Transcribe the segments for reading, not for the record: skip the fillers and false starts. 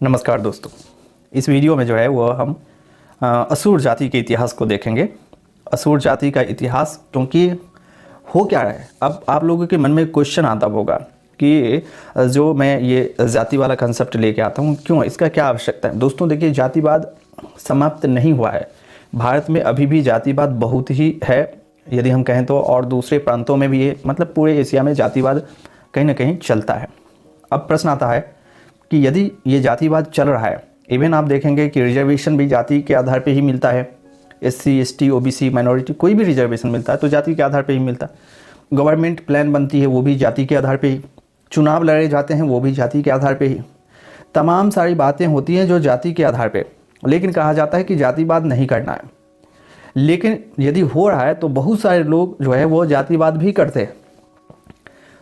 नमस्कार दोस्तों, इस वीडियो में जो है वो हम असुर जाति के इतिहास को देखेंगे। असुर जाति का इतिहास, क्योंकि हो क्या रहा है, अब आप लोगों के मन में क्वेश्चन आता होगा कि जो मैं ये जाति वाला कंसेप्ट लेके आता हूँ, क्यों, इसका क्या आवश्यकता है। दोस्तों देखिए, जातिवाद समाप्त नहीं हुआ है। भारत में अभी भी जातिवाद बहुत ही है, यदि हम कहें तो, और दूसरे प्रांतों में भी है, मतलब पूरे एशिया में जातिवाद कहीं ना कहीं चलता है। अब प्रश्न आता है कि यदि ये जातिवाद चल रहा है, इवन आप देखेंगे कि रिजर्वेशन भी जाति के आधार पे ही मिलता है। एससी, एसटी, ओबीसी, माइनॉरिटी, कोई भी रिजर्वेशन मिलता है तो जाति के आधार पे ही मिलता है। गवर्नमेंट प्लान बनती है वो भी जाति के आधार पे ही। चुनाव लड़े जाते हैं वो भी जाति के आधार पे ही। तमाम सारी बातें होती हैं जो जाति के आधार पे, लेकिन कहा जाता है कि जातिवाद नहीं करना है। लेकिन यदि हो रहा है तो बहुत सारे लोग जो है वो जातिवाद भी करते हैं।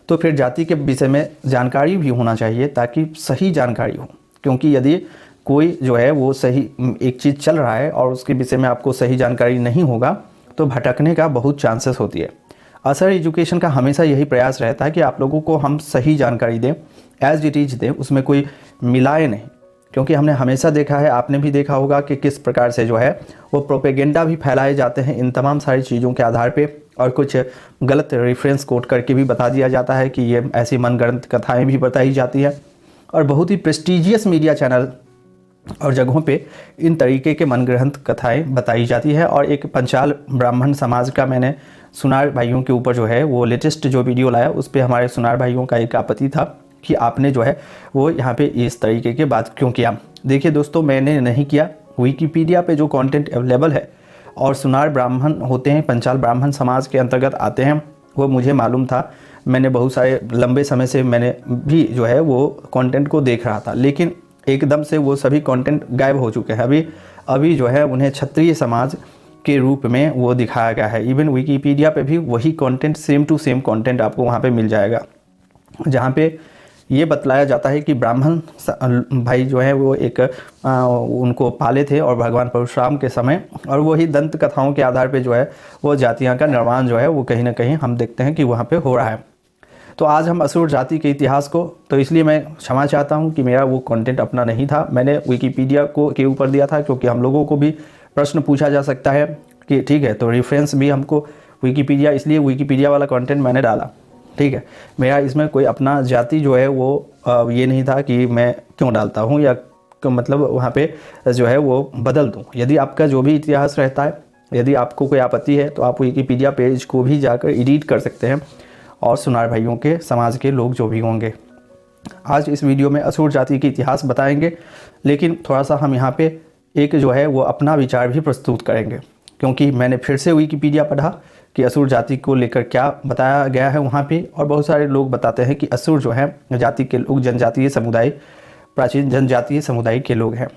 तो फिर जाति के विषय में जानकारी भी होना चाहिए ताकि सही जानकारी हो, क्योंकि यदि कोई जो है वो सही एक चीज़ चल रहा है और उसके विषय में आपको सही जानकारी नहीं होगा तो भटकने का बहुत चांसेस होती है। असर एजुकेशन का हमेशा यही प्रयास रहता है कि आप लोगों को हम सही जानकारी दें, एज इट इज दें, उसमें कोई मिलाए नहीं। क्योंकि हमने हमेशा देखा है, आपने भी देखा होगा कि किस प्रकार से जो है वो प्रोपेगेंडा भी फैलाए जाते हैं इन तमाम सारी चीज़ों के आधार पे, और कुछ गलत रेफरेंस कोट करके भी बता दिया जाता है कि ये ऐसी मनगढ़ंत कथाएं भी बताई जाती है। और बहुत ही प्रेस्टीजियस मीडिया चैनल और जगहों पे इन तरीके के मनगढ़ंत कथाएं बताई जाती है। और एक पंचाल ब्राह्मण समाज का मैंने सुनार भाइयों के ऊपर जो है वो लेटेस्ट जो वीडियो लाया, उस पर हमारे सुनार भाइयों का एक आपत्ति था कि आपने जो है वो यहाँ पे इस तरीके की बात क्यों किया। देखिए दोस्तों, मैंने नहीं किया। विकिपीडिया पे जो कंटेंट अवेलेबल है, और सुनार ब्राह्मण होते हैं, पंचाल ब्राह्मण समाज के अंतर्गत आते हैं, वो मुझे मालूम था। मैंने बहुत सारे लंबे समय से मैंने भी जो है वो कंटेंट को देख रहा था, लेकिन एकदम से वो सभी कंटेंट गायब हो चुके हैं। अभी जो है उन्हें क्षत्रिय समाज के रूप में वो दिखाया गया है। इवन विकिपीडिया पे भी वही content, same to same content आपको वहाँ पे मिल जाएगा, जहाँ पे ये बतलाया जाता है कि ब्राह्मण भाई जो है वो एक उनको पाले थे और भगवान परशुराम के समय, और वही दंत कथाओं के आधार पे जो है वो जातियाँ का निर्माण जो है वो कहीं ना कहीं हम देखते हैं कि वहाँ पे हो रहा है। तो आज हम असुर जाति के इतिहास को, तो इसलिए मैं क्षमा चाहता हूँ कि मेरा वो कंटेंट अपना नहीं था, मैंने विकिपीडिया को के ऊपर दिया था, क्योंकि हम लोगों को भी प्रश्न पूछा जा सकता है कि ठीक है तो रेफरेंस भी हमको विकिपीडिया, इसलिए विकिपीडिया वाला कंटेंट मैंने डाला। ठीक है, मेरा इसमें कोई अपना जाति जो है वो ये नहीं था कि मैं क्यों डालता हूँ या मतलब वहाँ पे जो है वो बदल दूँ। यदि आपका जो भी इतिहास रहता है, यदि आपको कोई आपत्ति है तो आप विकिपीडिया पेज को भी जाकर एडिट कर सकते हैं, और सुनार भाइयों के समाज के लोग जो भी होंगे। आज इस वीडियो में असुर जाति के इतिहास बताएंगे, लेकिन थोड़ा सा हम यहाँ पे एक जो है वो अपना विचार भी प्रस्तुत करेंगे, क्योंकि मैंने फिर से विकिपीडिया पढ़ा कि असुर जाति को लेकर क्या बताया गया है वहाँ पे। और बहुत सारे लोग बताते हैं कि असुर जो है जाति के लोग जनजातीय समुदाय, प्राचीन जनजातीय समुदाय के लोग हैं।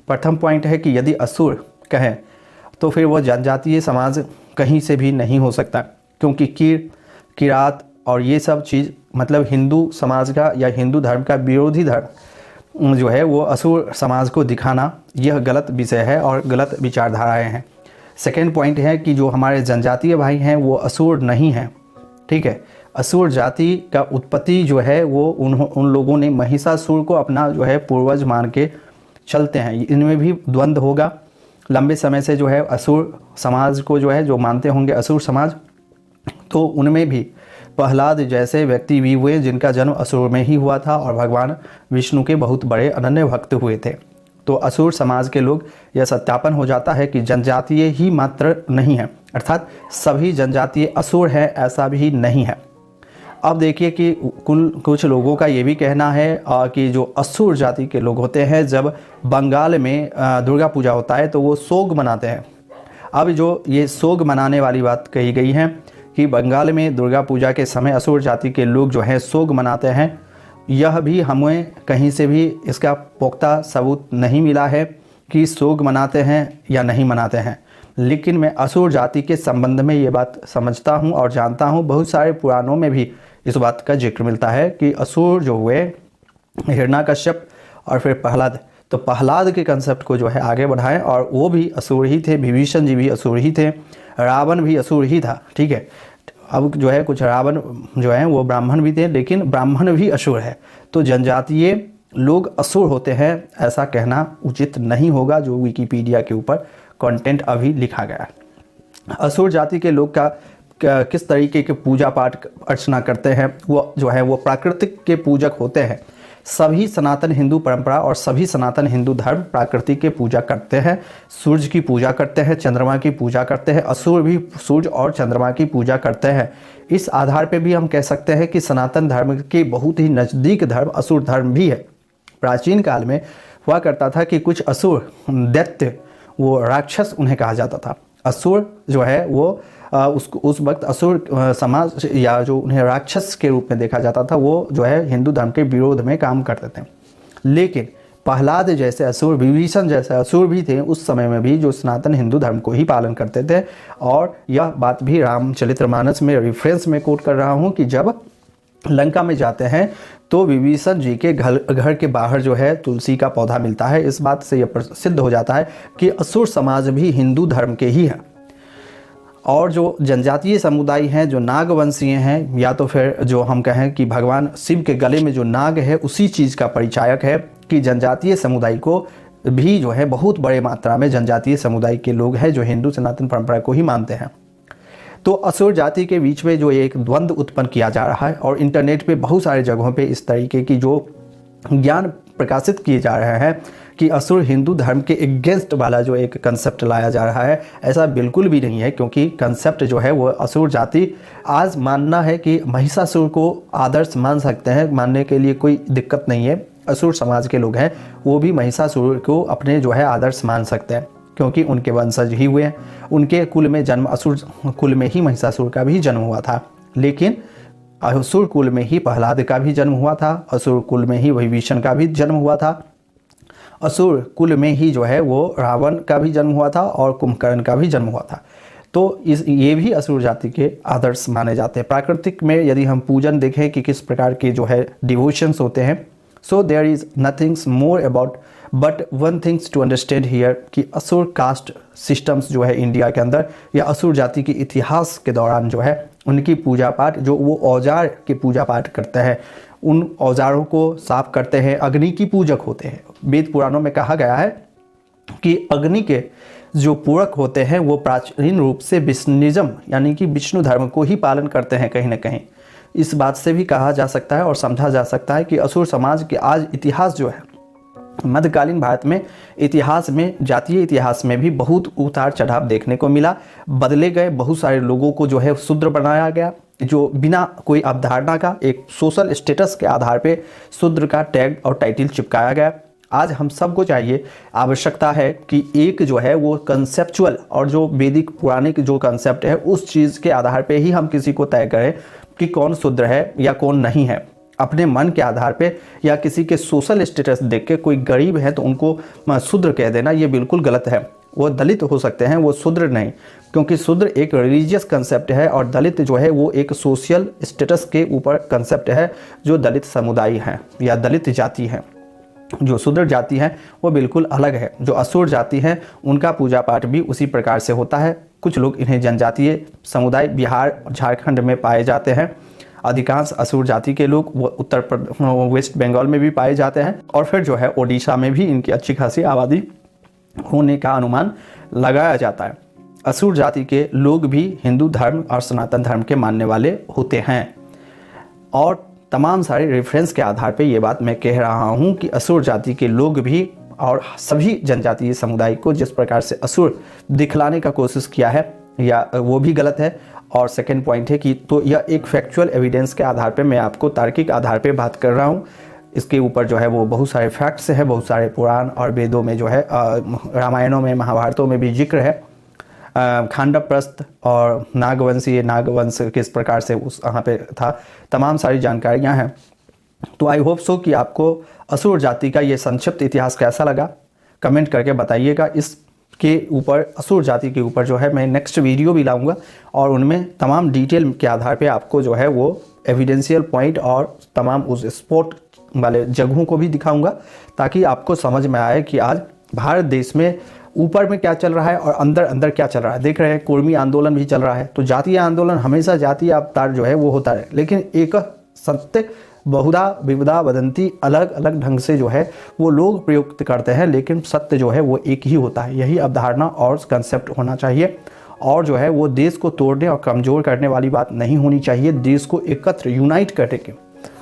प्रथम पॉइंट है कि यदि असुर कहें तो फिर वह जनजातीय समाज कहीं से भी नहीं हो सकता, क्योंकि किरात और ये सब चीज़ मतलब हिंदू समाज का या हिंदू धर्म का विरोधी धर्म जो है वो असुर समाज को दिखाना, यह गलत विषय है और गलत विचारधाराएं हैं। सेकेंड पॉइंट है कि जो हमारे जनजातीय भाई हैं वो असुर नहीं हैं। ठीक है, असुर जाति का उत्पत्ति जो है वो उन लोगों ने महिषासुर को अपना जो है पूर्वज मान के चलते हैं। इनमें भी द्वंद्व होगा लंबे समय से, जो है असुर समाज को जो है जो मानते होंगे असुर समाज, तो उनमें भी प्रहलाद जैसे व्यक्ति भी हुए जिनका जन्म असुर में ही हुआ था, और भगवान विष्णु के बहुत बड़े अनन्य भक्त हुए थे। तो असुर समाज के लोग, यह सत्यापन हो जाता है कि जनजातीय ही मात्र नहीं है, अर्थात सभी जनजातीय असुर हैं ऐसा भी नहीं है। अब देखिए कि कुछ लोगों का ये भी कहना है कि जो असुर जाति के लोग होते हैं, जब बंगाल में दुर्गा पूजा होता है तो वो सोग मनाते हैं। अब जो ये सोग मनाने वाली बात कही गई है कि बंगाल में दुर्गा पूजा के समय असुर जाति के लोग जो हैं सोग मनाते हैं, यह भी हमें कहीं से भी इसका पुख्ता सबूत नहीं मिला है कि सोग मनाते हैं या नहीं मनाते हैं। लेकिन मैं असुर जाति के संबंध में ये बात समझता हूँ और जानता हूँ, बहुत सारे पुराणों में भी इस बात का जिक्र मिलता है कि असुर जो हुए हिरण्यकश्यप और फिर प्रहलाद, तो प्रहलाद के कंसेप्ट को जो है आगे बढ़ाएं, और वो भी असुर ही थे, विभीषण जी भी असुर ही थे, रावण भी असुर ही था। ठीक है, अब जो है कुछ रावण जो है वो ब्राह्मण भी थे, लेकिन ब्राह्मण भी असुर है। तो जनजातीय लोग असुर होते हैं ऐसा कहना उचित नहीं होगा जो विकिपीडिया के ऊपर कंटेंट अभी लिखा गया है। असुर जाति के लोग किस तरीके के पूजा पाठ अर्चना करते हैं, वो जो है वो प्राकृतिक के पूजक होते हैं। सभी सनातन हिंदू परंपरा और सभी सनातन हिंदू धर्म प्रकृति के पूजा करते हैं। सूर्य की पूजा करते हैं, चंद्रमा की पूजा करते हैं। असुर भी सूर्य और चंद्रमा की पूजा करते हैं। इस आधार पे भी हम कह सकते हैं कि सनातन धर्म के बहुत ही नज़दीक धर्म असुर धर्म भी है। प्राचीन काल में हुआ करता था कि कुछ असुर दैत्य, वो राक्षस उन्हें कहा जाता था। असुर जो है वो उस वक्त असुर समाज या जो उन्हें राक्षस के रूप में देखा जाता था, वो जो है हिंदू धर्म के विरोध में काम करते थे। लेकिन प्रहलाद जैसे असुर, विभीषण जैसे असुर भी थे उस समय में भी, जो सनातन हिंदू धर्म को ही पालन करते थे। और यह बात भी रामचरितमानस में रेफरेंस में कोट कर रहा हूँ कि जब लंका में जाते हैं तो विभीषण जी के घर के बाहर जो है तुलसी का पौधा मिलता है। इस बात से यह सिद्ध हो जाता है कि असुर समाज भी हिंदू धर्म के ही हैं। और जो जनजातीय समुदाय हैं, जो नागवंशीय हैं, या तो फिर जो हम कहें कि भगवान शिव के गले में जो नाग है उसी चीज़ का परिचायक है कि जनजातीय समुदाय को भी जो है बहुत बड़े मात्रा में जनजातीय समुदाय के लोग हैं जो हिंदू सनातन परंपरा को ही मानते हैं। तो असुर जाति के बीच में जो एक द्वंद्व उत्पन्न किया जा रहा है और इंटरनेट पे बहुत सारे जगहों पे इस तरीके की जो ज्ञान प्रकाशित किए जा रहे हैं कि असुर हिंदू धर्म के अगेंस्ट वाला जो एक कंसेप्ट लाया जा रहा है, ऐसा बिल्कुल भी नहीं है। क्योंकि कंसेप्ट जो है वो असुर जाति आज मानना है कि महिषासुर को आदर्श मान सकते हैं, मानने के लिए कोई दिक्कत नहीं है। असुर समाज के लोग हैं वो भी महिषासुर को अपने जो है आदर्श मान सकते हैं, क्योंकि उनके वंशज ही हुए हैं। उनके कुल में जन्म, असुर कुल में ही महिषासुर का भी जन्म हुआ था। लेकिन असुर कुल में ही प्रहलाद का भी जन्म हुआ था, असुर कुल में ही विभीषण का भी जन्म हुआ था, असुर कुल में ही जो है वो रावण का भी जन्म हुआ था और कुंभकर्ण का भी जन्म हुआ था। तो ये भी असुर जाति के आदर्श माने जाते हैं। प्राकृतिक में यदि हम पूजन देखें कि किस प्रकार के जो है डिवोशंस होते हैं, so there is nothings more about but one things to understand here कि असुर कास्ट सिस्टम्स जो है इंडिया के अंदर, या असुर जाति के इतिहास के दौरान जो है उनकी पूजा पाठ, जो वो औजार के पूजा पाठ करते हैं, उन औजारों को साफ करते हैं, अग्नि की पूजक होते हैं। वेद पुराणों में कहा गया है कि अग्नि के जो पूरक होते हैं वो प्राचीन रूप से विष्णुइज्म यानी कि विष्णु धर्म को ही पालन करते हैं कहीं ना कहीं। इस बात से भी कहा जा सकता है और समझा जा सकता है कि असुर समाज के आज इतिहास जो है, मध्यकालीन भारत में इतिहास में, जातीय इतिहास में भी बहुत उतार चढ़ाव देखने को मिला। बदले गए बहुत सारे लोगों को जो है शूद्र बनाया गया, जो बिना कोई अवधारणा का एक सोशल स्टेटस के आधार पे शूद्र का टैग और टाइटल चिपकाया गया। आज हम सबको चाहिए, आवश्यकता है कि एक जो है वो कंसेप्चुअल और जो वैदिक पुराणिक जो कंसेप्ट है उस चीज़ के आधार पे ही हम किसी को तय करें कि कौन शूद्र है या कौन नहीं है। अपने मन के आधार पे या किसी के सोशल स्टेटस देख के कोई गरीब है तो उनको शूद्र कह देना ये बिल्कुल गलत है। वो दलित हो सकते हैं, वो शूद्र नहीं, क्योंकि शूद्र एक रिलीजियस कंसेप्ट है और दलित जो है वो एक सोशल स्टेटस के ऊपर कंसेप्ट है। जो दलित समुदाय है या दलित जाति है, जो शूद्र जाति है वो बिल्कुल अलग है। जो असुर जाति है उनका पूजा पाठ भी उसी प्रकार से होता है। कुछ लोग इन्हें जनजातीय समुदाय बिहार झारखंड में पाए जाते हैं। अधिकांश असुर जाति के लोग वो वेस्ट बंगाल में भी पाए जाते हैं और फिर जो है ओडिशा में भी इनकी अच्छी खासी आबादी होने का अनुमान लगाया जाता है। असुर जाति के लोग भी हिंदू धर्म और सनातन धर्म के मानने वाले होते हैं और तमाम सारे रेफरेंस के आधार पे ये बात मैं कह रहा हूँ कि असुर जाति के लोग भी और सभी जनजातीय समुदाय को जिस प्रकार से असुर दिखलाने का कोशिश किया है या वो भी गलत है। और सेकेंड पॉइंट है कि तो यह एक फैक्चुअल एविडेंस के आधार पे मैं आपको तार्किक आधार पे बात कर रहा हूँ। इसके ऊपर जो है वो बहुत सारे फैक्ट्स हैं, बहुत सारे पुराण और वेदों में जो है रामायणों में, महाभारतों में भी जिक्र है। खांडवप्रस्थ और नागवंश किस प्रकार से उस वहाँ पे था, तमाम सारी जानकारियाँ हैं। तो आई होप सो कि आपको असुर जाति का ये संक्षिप्त इतिहास कैसा लगा, कमेंट करके बताइएगा। इसके ऊपर असुर जाति के ऊपर जो है मैं नेक्स्ट वीडियो भी लाऊंगा और उनमें तमाम डिटेल के आधार पे आपको जो है वो एविडेंशियल पॉइंट और तमाम उस स्पॉट वाले जगहों को भी दिखाऊंगा, ताकि आपको समझ में आए कि आज भारत देश में ऊपर में क्या चल रहा है और अंदर अंदर क्या चल रहा है। देख रहे हैं कुर्मी आंदोलन भी चल रहा है, तो जातीय आंदोलन हमेशा जातीय अवतार जो है वो होता है, लेकिन एक सत्य बहुधा विविधा वदंती, अलग अलग ढंग से जो है वो लोग प्रयुक्त करते हैं, लेकिन सत्य जो है वो एक ही होता है। यही अवधारणा और कंसेप्ट होना चाहिए। और जो है वो देश को तोड़ने और कमज़ोर करने वाली बात नहीं होनी चाहिए, देश को एकत्र यूनाइट करने की।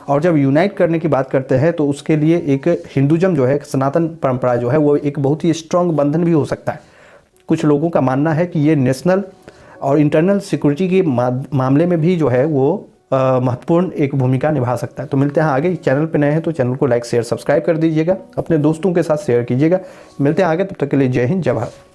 और जब यूनाइट करने की बात करते हैं तो उसके लिए एक हिंदुज़म जो है, सनातन परंपरा जो है, वो एक बहुत ही स्ट्रॉन्ग बंधन भी हो सकता है। कुछ लोगों का मानना है कि ये नेशनल और इंटरनल सिक्योरिटी के मामले में भी जो है वो महत्वपूर्ण एक भूमिका निभा सकता है। तो मिलते हैं आगे। चैनल पे नए हैं तो चैनल को लाइक शेयर सब्सक्राइब कर दीजिएगा, अपने दोस्तों के साथ शेयर कीजिएगा। मिलते हैं आगे, तब तक के लिए जय हिंद, जय भारत।